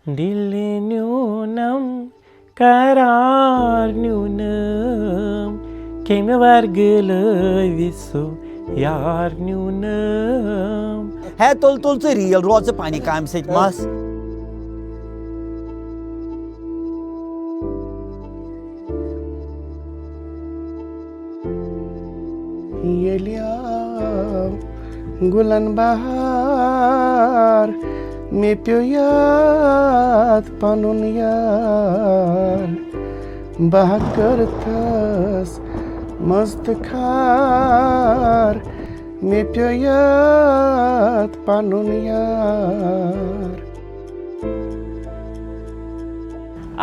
دل نیونم قرار نیونم کیمہِ ورگہٕ لٲوِسو یار نیونم. ہے تُل تُل ژٕ ریٖل روز ژٕ پننہِ کامہِ سۭتۍ مس. ییٚلہِ آو گُلن بہار مےٚ پیوٚو یاد پنُن یار بہٕ کٔرتھس منٛز تہٕ کھار مےٚ پیوٚو یاد پنُن یار.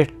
8th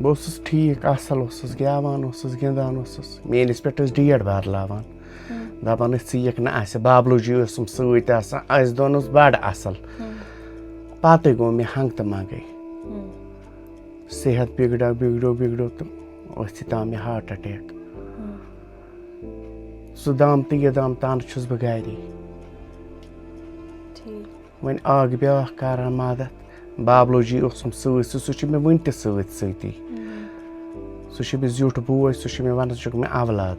بہٕ اوسُس ٹھیٖک اَصٕل اوسُس گٮ۪وان اوسُس گِنٛدان اوسُس میٛٲنِس پٮ۪ٹھ ٲسۍ ڈیٹ بدلاوان دَپان ٲسۍ ژٕ یِکھ نہٕ اَسہِ بابلوٗ جی اوسُم سۭتۍ آسان اَسہِ دۄن اوس بَڑٕ اَصٕل پَتہٕ گوٚو مےٚ ہنٛگتہٕ منٛگَے صحت بِگڑیو تہٕ ؤژھِ تام مےٚ ہارٹ اَٹیک سُہ دام تہٕ یہِ دام تانہٕ چھُس بہٕ گَرے وۄنۍ اَکھ بیٛاکھ کَران مدد بابلوٗ جی اوسُم سۭتۍ سُہ چھُ مےٚ وٕنہِ تہِ سۭتۍ سُہ چھُ مےٚ زیُٹھ بوے سُہ چھُ مےٚ وَنان ژٕ چھُکھ مےٚ اولاد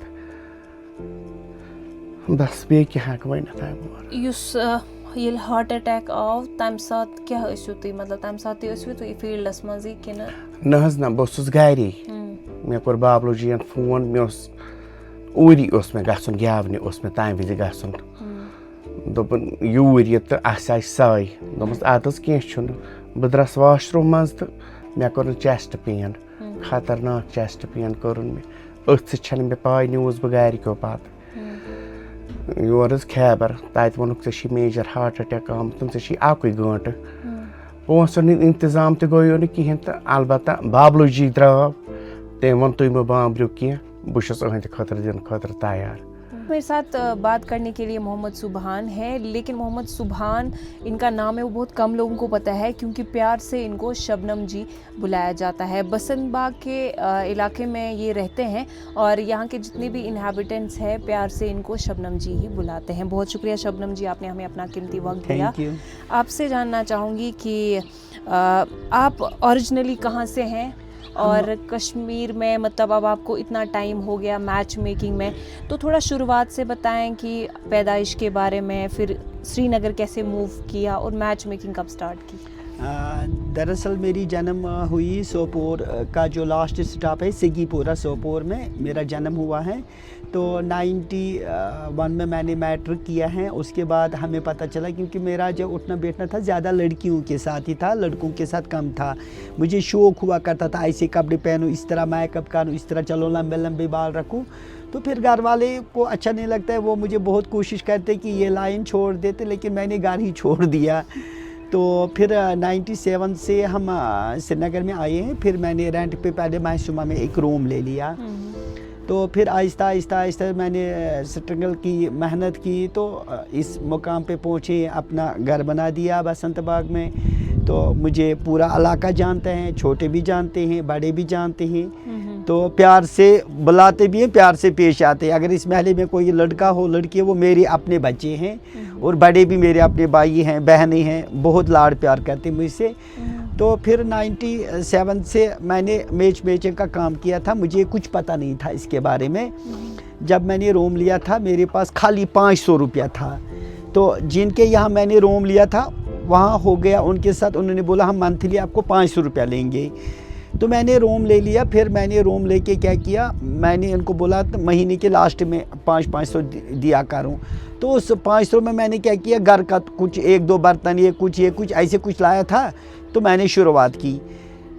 بس بیٚیہِ کیٛاہ ہٮ۪کہٕ ؤنِتھ اَمہِ وَرٲے یُس ییٚلہِ ہارٹ اَٹیک آو تَمہِ ساتہٕ کیٛاہ ٲسِو تُہۍ مطلب تَمہِ ساتہٕ تہِ ٲسوٕ تُہۍ فیٖلڈَس منٛزٕے کِنہٕ نہ حظ نہ بہٕ اوسُس گَرے مےٚ کوٚر بابلوٗ جِیَن فون مےٚ اوس اوٗری اوس مےٚ گژھُن گٮ۪ونہِ اوس مےٚ تَمہِ وِزِ گژھُن دوٚپُن یوٗرۍ یہِ تہٕ اَسہِ آسہِ سَے دوٚپمَس اَدٕ حظ کینٛہہ چھُنہٕ بہٕ درٛاس واشروٗم منٛز تہٕ مےٚ کوٚرُن چٮ۪سٹ پین خطرناک چٮ۪سٹ پین کوٚرُن مےٚ أتھۍ سۭتۍ چھَنہٕ مےٚ پاے نِوٕز بہٕ گَرِکیو پَتہٕ یور حظ خیبر تَتہِ ووٚنُکھ ژےٚ چھی میجر ہارٹ اَٹیک آمُت ژےٚ چھی اَکُے گٲنٛٹہٕ پونٛسَن ہُنٛد اِنتظام تہِ گوٚو نہٕ کِہیٖنۍ تہٕ البتہ بابلوٗ جی درٛاو تٔمۍ ووٚن تُہۍ مہٕ بامبرِو کینٛہہ بہٕ چھُس أہٕنٛدِ خٲطرٕ دِنہٕ خٲطرٕ تیار میرے ساتھ بات کرنے کے لیے محمد سبحان ہے لیکن محمد سبحان ان کا نام ہے وہ بہت کم لوگوں کو پتہ ہے کیونکہ پیار سے ان کو شبنم جی بلایا جاتا ہے بسنت باغ کے علاقے میں یہ رہتے ہیں اور یہاں کے جتنے بھی انہیبیٹنٹس ہیں پیار سے ان کو شبنم جی ہی بلاتے ہیں بہت شکریہ شبنم جی آپ نے ہمیں اپنا قیمتی وقت دیا آپ سے جاننا چاہوں گی کہ آپ اوریجنلی کہاں سے ہیں اور کشمیر میں مطلب اب آپ کو اتنا ٹائم ہو گیا میچ میکنگ میں تو تھوڑا شروعات سے بتائیں کہ پیدائش کے بارے میں پھر سری نگر کیسے موو کیا اور میچ میکنگ کب سٹارٹ کی دراصل میری جنم ہوئی سوپور کا جو لاسٹ اسٹاپ ہے سگی پورہ سوپور میں میرا جنم ہوا ہے تو 91 میں نے میٹرک کیا ہے اس کے بعد ہمیں پتہ چلا کیونکہ میرا جو اٹھنا بیٹھنا تھا زیادہ لڑکیوں کے ساتھ ہی تھا لڑکوں کے ساتھ کم تھا مجھے شوق ہوا کرتا تھا ایسے کپڑے پہنوں اس طرح میک اپ کروں اس طرح چلو لمبے لمبے بال رکھوں تو پھر گھر والے کو اچھا نہیں لگتا ہے وہ مجھے بہت کوشش کرتے کہ یہ لائن چھوڑ دیتے لیکن میں نے گھر ہی چھوڑ دیا تو پھر 97 سے ہم سری نگر میں آئے ہیں پھر میں نے رینٹ پہ پہلے محسومہ میں ایک روم لے لیا تو پھر آہستہ آہستہ آہستہ میں نے اسٹرگل کی محنت کی تو اس مقام پہ پہنچے اپنا گھر بنا دیا بسنت باغ میں تو مجھے پورا علاقہ جانتے ہیں چھوٹے بھی جانتے ہیں بڑے بھی جانتے ہیں تو پیار سے بلاتے بھی ہیں پیار سے پیش آتے ہیں اگر اس محلے میں کوئی لڑکا ہو لڑکی ہے وہ میرے اپنے بچے ہیں اور بڑے بھی میرے اپنے بھائی ہیں بہنیں ہیں بہت لاڑ پیار کرتے مجھ سے تو پھر 97 سے میں نے میچ میچنگ کا کام کیا تھا مجھے کچھ پتہ نہیں تھا اس کے بارے میں جب میں نے روم لیا تھا میرے پاس خالی 500 روپیہ تھا تو جن کے یہاں میں نے روم لیا تھا وہاں ہو گیا ان کے ساتھ انہوں نے بولا ہم منتھلی آپ کو 500 روپیہ لیں گے تو میں نے روم لے لیا پھر میں نے روم لے کے کیا کیا میں نے ان کو بولا مہینے کے لاسٹ میں 500 دیا کروں تو اس 500 میں نے کیا کیا گھر کا کچھ 1-2 برتن یہ کچھ ایسے کچھ لایا تھا تو میں نے شروعات کی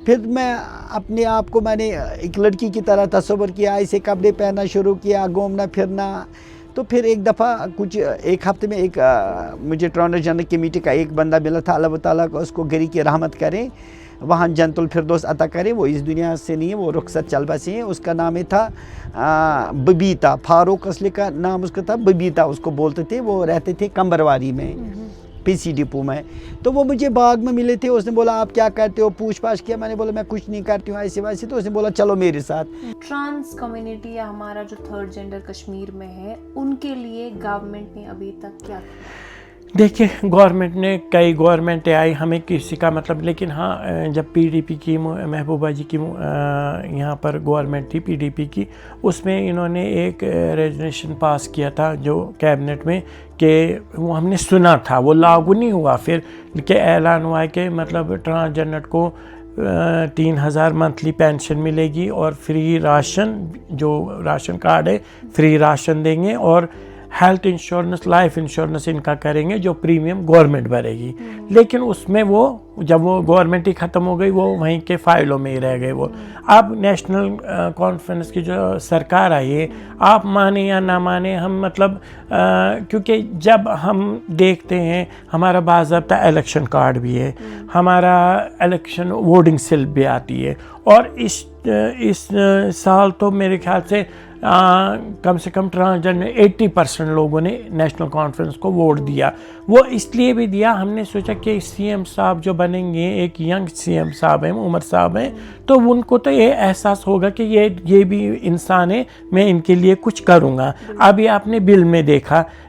پھر میں اپنے آپ کو میں نے ایک لڑکی کی طرح تصور کیا ایسے کپڑے پہننا شروع کیا گھومنا پھرنا تو پھر ایک دفعہ ایک ہفتے میں ایک مجھے ٹرانسجینڈر کمیٹی کا ایک بندہ ملا تھا اللہ تعالیٰ کو اس کو گری کی رحمت کرے وہاں جنت الفردوس عطا کرے وہ اس دنیا سے نہیں ہے وہ رخصت چل بسے ہیں اس کا نام تھا ببیتا فاروق اصلی کا نام اس کا تھا ببیتا اس کو بولتے تھے وہ رہتے تھے کمبرواری میں پی سی ڈپو میں تو وہ مجھے باغ میں ملے تھے اس نے بولا آپ کیا کرتے ہو پوچھ پاچھ کیا میں نے بولا میں کچھ نہیں کرتی ہوں ایسے ویسے تو اس نے بولا چلو میرے ساتھ ٹرانس کمیونٹی یا ہمارا جو تھرڈ جینڈر کشمیر میں ہے ان کے لیے گورنمنٹ نے ابھی تک کیا دیکھیے گورنمنٹ نے کئی گورنمنٹیں آئی ہمیں کسی کا مطلب لیکن ہاں جب پی ڈی پی کی محبوبہ جی کی یہاں پر گورنمنٹ تھی پی ڈی پی کی اس میں انہوں نے ایک ریزولوشن پاس کیا تھا جو کیبنٹ میں کہ وہ ہم نے سنا تھا وہ لاگو نہیں ہوا پھر کہ اعلان ہوا ہے کہ مطلب ٹرانسجینڈر کو 3000 منتھلی پینشن ملے گی اور فری راشن جو راشن کارڈ ہے فری راشن دیں گے اور ہیلتھ انشورنس لائف انشورنس ان کا کریں گے جو پریمیم گورنمنٹ بھرے گی لیکن اس میں وہ جب وہ گورنمنٹ ہی ختم ہو گئی وہ وہیں کے فائلوں میں ہی رہ گئے وہ اب نیشنل کانفرنس کی جو سرکار آئی ہے آپ مانیں یا نہ مانیں ہم مطلب کیونکہ جب ہم دیکھتے ہیں ہمارا باضابطہ الیکشن کارڈ بھی ہے ہمارا الیکشن ووٹنگ سلپ بھی آتی ہے اور اس سال تو میرے خیال سے کم سے کم ٹرانسجینڈر 80% لوگوں نے نیشنل کانفرنس کو ووٹ دیا وہ اس لیے بھی دیا ہم نے سوچا کہ سی ایم صاحب جو بنیں گے ایک ینگ سی ایم صاحب ہیں عمر صاحب ہیں تو ان کو تو یہ احساس ہوگا کہ یہ بھی انسان ہے میں ان کے لیے کچھ کروں گا ابھی آپ نے بل میں دیکھا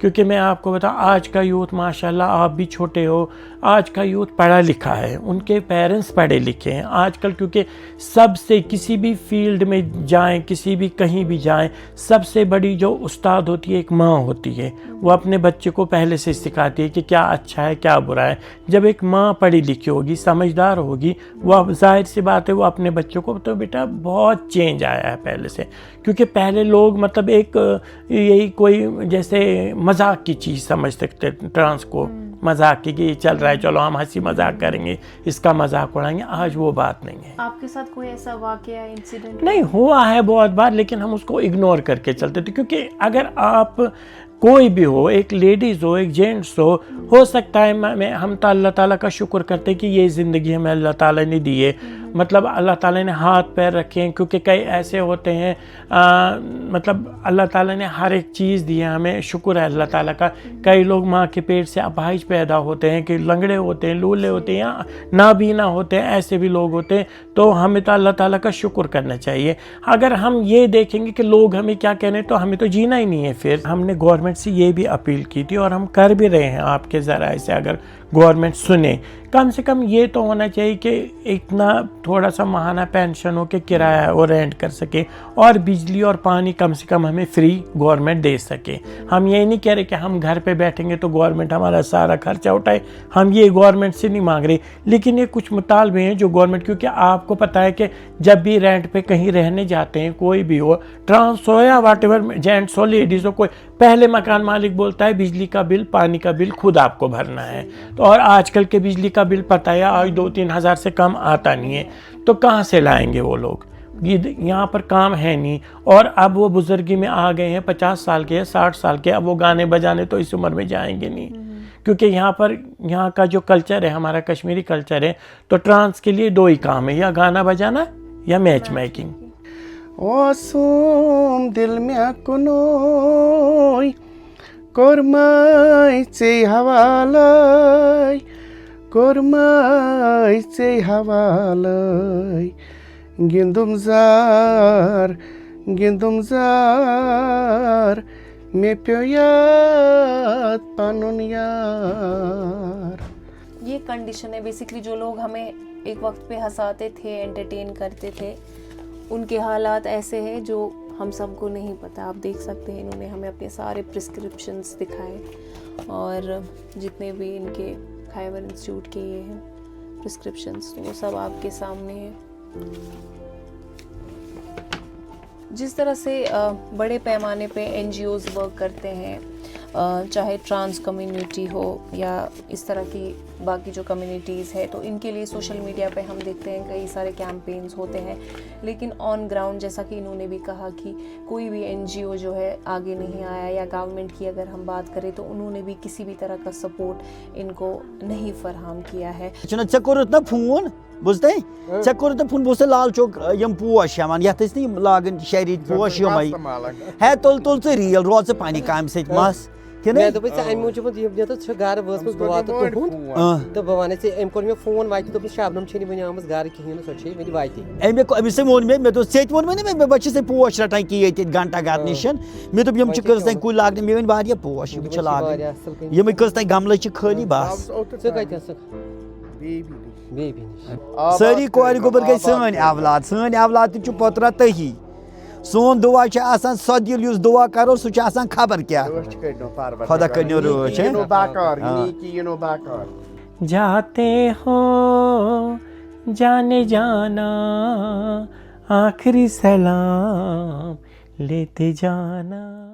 کیونکہ میں آپ کو بتاؤں آج کا یوتھ ماشاءاللہ آپ بھی چھوٹے ہو, آج کا یوتھ پڑھا لکھا ہے, ان کے پیرنٹس پڑھے لکھے ہیں آج کل, کیونکہ سب سے کسی بھی فیلڈ میں جائیں, کسی بھی کہیں بھی جائیں, سب سے بڑی جو استاد ہوتی ہے ایک ماں ہوتی ہے. وہ اپنے بچے کو پہلے سے سکھاتی ہے کہ کیا اچھا ہے کیا برا ہے. جب ایک ماں پڑھی لکھی ہوگی, سمجھدار ہوگی, وہ ظاہر سی بات ہے وہ اپنے بچوں کو, تو بیٹا بہت چینج آیا ہے پہلے سے. کیونکہ پہلے لوگ مطلب ایک یہی کوئی جیسے مذاق کی چیز سمجھ سکتے ٹرانس کو, مذاق کی کہ چل رہا ہے چلو ہم ہنسی مذاق کریں گے, اس کا مذاق اڑائیں گے. آج وہ بات نہیں ہے. آپ کے ساتھ کوئی ایسا واقعہ انسیڈنٹ نہیں ہوا ہے بہت بار, لیکن ہم اس کو اگنور کر کے چلتے تھے. کیونکہ اگر آپ کوئی بھی ہو, ایک لیڈیز ہو ایک جینٹس ہو سکتا ہے ہم تو اللہ تعالیٰ کا شکر کرتے کہ یہ زندگی ہمیں اللہ تعالیٰ نے دی ہے, مطلب اللہ تعالیٰ نے ہاتھ پیر رکھے ہیں. کیونکہ کئی ایسے ہوتے ہیں مطلب اللہ تعالیٰ نے ہر ایک چیز دی ہے, ہمیں شکر ہے اللہ تعالیٰ کا. کئی لوگ ماں کے پیٹ سے اپاہج پیدا ہوتے ہیں, کہ لنگڑے ہوتے ہیں, لولے ہوتے ہیں, یا نابینا ہوتے ہیں, ایسے بھی لوگ ہوتے ہیں. تو ہمیں تو اللہ تعالیٰ کا شکر کرنا چاہیے. اگر ہم یہ دیکھیں گے کہ لوگ ہمیں کیا کہنے, تو ہمیں تو جینا ہی نہیں ہے. پھر ہم نے گورنمنٹ سے یہ بھی اپیل کی تھی, اور ہم کر بھی رہے ہیں آپ کے ذرائع سے. اگر گورنمنٹ سنے, کم سے کم یہ تو ہونا چاہیے کہ اتنا تھوڑا سا ماہانہ پینشن ہو کہ کرایہ اور رینٹ کر سکے, اور بجلی اور پانی کم سے کم ہمیں فری گورنمنٹ دے سکے. ہم یہ نہیں کہہ رہے کہ ہم گھر پہ بیٹھیں گے تو گورنمنٹ ہمارا سارا خرچہ اٹھائے, ہم یہ گورنمنٹ سے نہیں مانگ رہے. لیکن یہ کچھ مطالبے ہیں جو گورنمنٹ, کیونکہ آپ کو پتہ ہے کہ جب بھی رینٹ پہ کہیں رہنے جاتے ہیں, کوئی بھی ہو, ٹرانس ہو یا واٹ ایور, جینٹس ہو لیڈیز ہو, کوئی پہلے مکان مالک بولتا ہے بجلی کا بل پانی کا بل خود آپ کو بھرنا ہے. تو اور آج کل کے بجلی کا بل پتہ ہے آج 2-3 ہزار سے کم آتا نہیں ہے. تو کہاں سے لائیں گے وہ لوگ, یہاں پر کام ہے نہیں. اور اب وہ بزرگی میں آ گئے ہیں, 50 سال کے 60 سال کے, اب وہ گانے بجانے تو اس عمر میں جائیں گے نہیں. کیونکہ یہاں کا جو کلچر ہے, ہمارا کشمیری کلچر ہے, تو ٹرانس کے لیے 2 ہی کام ہے, یا گانا بجانا یا میچ میکنگ. اوسم دل میں کنوی کورمائی ژے حوالے, کورمائی ژے حوالے, گِندُم زار مے پیو یاد پنُن یار. یہ کنڈیشن ہے بیسکلی. جو لوگ ہمیں ایک وقت پہ ہنساتے تھے, انٹرٹین کرتے تھے, ان کے حالات ایسے ہیں جو ہم سب کو نہیں پتہ. آپ دیکھ سکتے ہیں انہوں نے ہمیں اپنے سارے پرسکرپشنز دکھائے, اور جتنے بھی ان کے خیبر انسٹیٹیوٹ کے یہ ہیں پرسکرپشنز, وہ سب آپ کے سامنے ہیں. جس طرح سے بڑے پیمانے پہ NGOز ورک کرتے ہیں, چاہے ٹرانس کمیونٹی ہو یا اس طرح کی باقی جو کمیونٹیز ہے, تو ان کے لیے سوشل میڈیا پہ ہم دیکھتے ہیں کئی سارے کیمپینز ہوتے ہیں. لیکن آن گراؤنڈ جیسا کہ انہوں نے بھی کہا کہ کوئی بھی NGO جو ہے آگے نہیں آیا, یا گورنمنٹ کی اگر ہم بات کریں تو انہوں نے بھی کسی بھی طرح کا سپورٹ ان کو نہیں فراہم کیا ہے. ژےٚ کوٚرُتھ نا فون بوزتے ژےٚ کوٚرُتھ نا فون بہٕ اوسُس لال چوک یِم پوش ہٮ۪وان یَتھ ٲسۍ نہٕ یِم لاگان شہری پوش یِمَے ہے تُل ژٕ ریٖل روز ژٕ پنٛنہِ کامہِ سۭتۍ مَس مےٚ دوٚپُے ژےٚ اَمہِ موٗجوٗب یہِ چھِ گَرٕ وٲژمٕژ دُعا تہٕ تُہُنٛد تہٕ بہٕ وَنَے ژےٚ أمۍ کوٚر مےٚ فون وَتہِ دوٚپُس شبنم چھےٚ نہٕ وٕنہِ آمٕژ گَرٕ کِہیٖنۍ نہٕ, سۄ چھےٚ وٕنہِ وَتہِ. أمِس ووٚن مےٚ دوٚپ ژےٚ تہِ ووٚنمَے نہ مےٚ بہٕ چھُسَے پوش رَٹان کہِ ییٚتہِ گھنٹا گھر نِش مےٚ دوٚپ یِم چھِ کٔژتانۍ کُلۍ لاگنہِ مےٚ ؤنۍ واریاہ پوش یِم چھِ لاگٕنۍ یِمَے کٔژتانۍ گملہٕ چھِ خٲلی بَس. ژٕ کَتہِ ٲسٕکھ؟ بیبی نِش. سٲری کورِ گوٚبُر گٔے سٲنۍ اولاد تہِ چھُ پوٚترا تٔہی. سون دعا چھُ آسان سۄ دِل یُس دعا کَرو سُہ چھُ آسان خبر کیٛاہ. خۄدا کٔرنو رٲچھ. جاتے ہو جانے جانا آخری سلام لیتے جانا.